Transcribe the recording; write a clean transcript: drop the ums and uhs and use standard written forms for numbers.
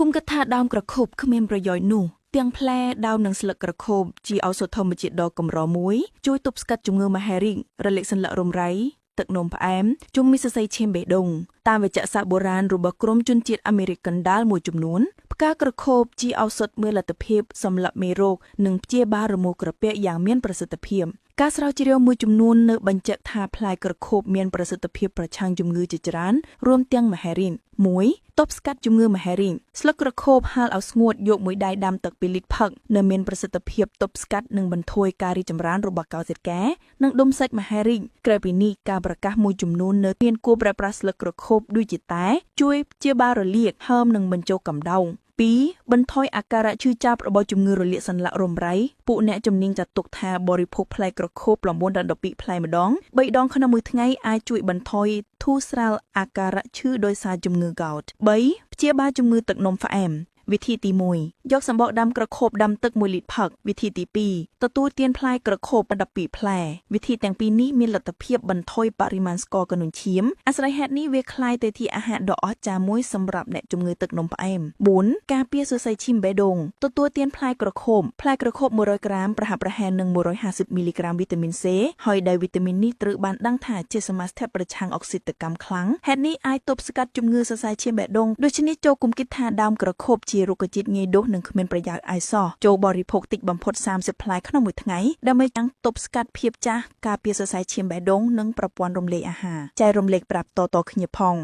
គុំកថាដើមកระខប់គ្មានប្រយោជន៍នោះទាំងផ្លែដើមនិងស្លឹកក្រខប់ជាឱសថធម្មជាតិដ៏កម្រមួយជួយទប់ស្កាត់ជំងឺមហារីករលាកសន្លាក់រំរៃទឹកនោមផ្អែមជំងឺសរសៃឈាមបេះដូងតាមវិទ្យាសាស្ត្របុរាណរបស់ក្រុមជនជាតិអាមេរិកកណ្ដាលមួយចំនួនផ្កាក្រខប់ជាឱសថមានលទ្ធភាពសម្លាប់មេរោគនិងព្យាបាលរមាស់ក្រពះយ៉ាងមានប្រសិទ្ធភាពការស្រាវជ្រាវមួយចំនួននៅបញ្ជាក់ថាផ្លែក្រខប់មានប្រសិទ្ធភាពប្រឆាំងជំងឺជាច្រើនរួមទាំងមហារីក1ទប់ស្កាត់ជំងឺមហារីកស្លឹកក្រខប់ហាលឲ្យស្ងួតយកមួយដៃដាំទឹក2លីត្រផឹកនៅមានប្រសិទ្ធភាពទប់ស្កាត់និងបន្ធូរការរីកចម្រើនរបស់កោសិកានិងដុំសាច់មហារីកក្រៅពីនេះការប្រកាសមួយចំនួននៅមានគួរប្រើប្រាស់ស្លឹកក្រខប់ដូចជាតែជួយព្យាបាលរលាកហើមនិងបញ្ចុះកម្ដៅ2បន្ថយអាការៈឈឺចាប់របស់ជំងឺរលាកសន្លាក់រំរៃពួកអ្នកជំនាញចាត់ទុកថាបរិភោគផ្លែក្រខប់9ដល់12ផ្លែម្ដង3ដងក្នុងមួយថ្ងៃអាចជួយបន្ថយធូរស្រាលអាការៈឈឺដោយសារជំងឺ gout 3ព្យាបាលជំងឺទឹកនោមផ្អែមវិធីទី1យកសម្បកដាំក្រខប់ដាំទឹក1លីត្រផឹកវិធីទី2ទទួលទានផ្លែក្រខប់12ផ្លែវិធីទាំងពីរនេះមានលទ្ធភាពបន្ថយបរិមាណស្ករកណ្ដុញឈាមអាស្រ័យហេតុនេះវាคล้ายទៅជាអាហារដ៏អស្ចារ្យមួយសម្រាប់អ្នកជំងឺទឹកនោមផ្អែម4ការពារសរសៃឈាមបេះដូងទទួលទានផ្លែក្រខប់100ក្រាមប្រហាក់ប្រហែលនឹង150មីលីក្រាមវីតាមីន C ហើយដែលវីតាមីននេះត្រូវបានដឹងថាជាសមាសធាតុប្រឆាំងអុកស៊ីតកម្មខ្លាំងហេតុនេះអាចទប់ស្កាត់ជំងឺសរសៃឈាមបេះដូងដូច្នេះចូលគុំគិតថាដើមក្រខប់ជារុក្ខជាតិងាយដុះនិងគ្មានប្រយោជន៍អាយសោះចូលបរិភោគតិចបំផុត30ផ្លែក្នុងមួយថ្ងៃដើម្បីចាំងទប់ស្កាត់ភាពចាស់ការពារសរសៃឈាមបេះដូងនិងប្រព័ន្ធរំលាយអាហារចែករំលែកប្រាប់តៗគ្នាផង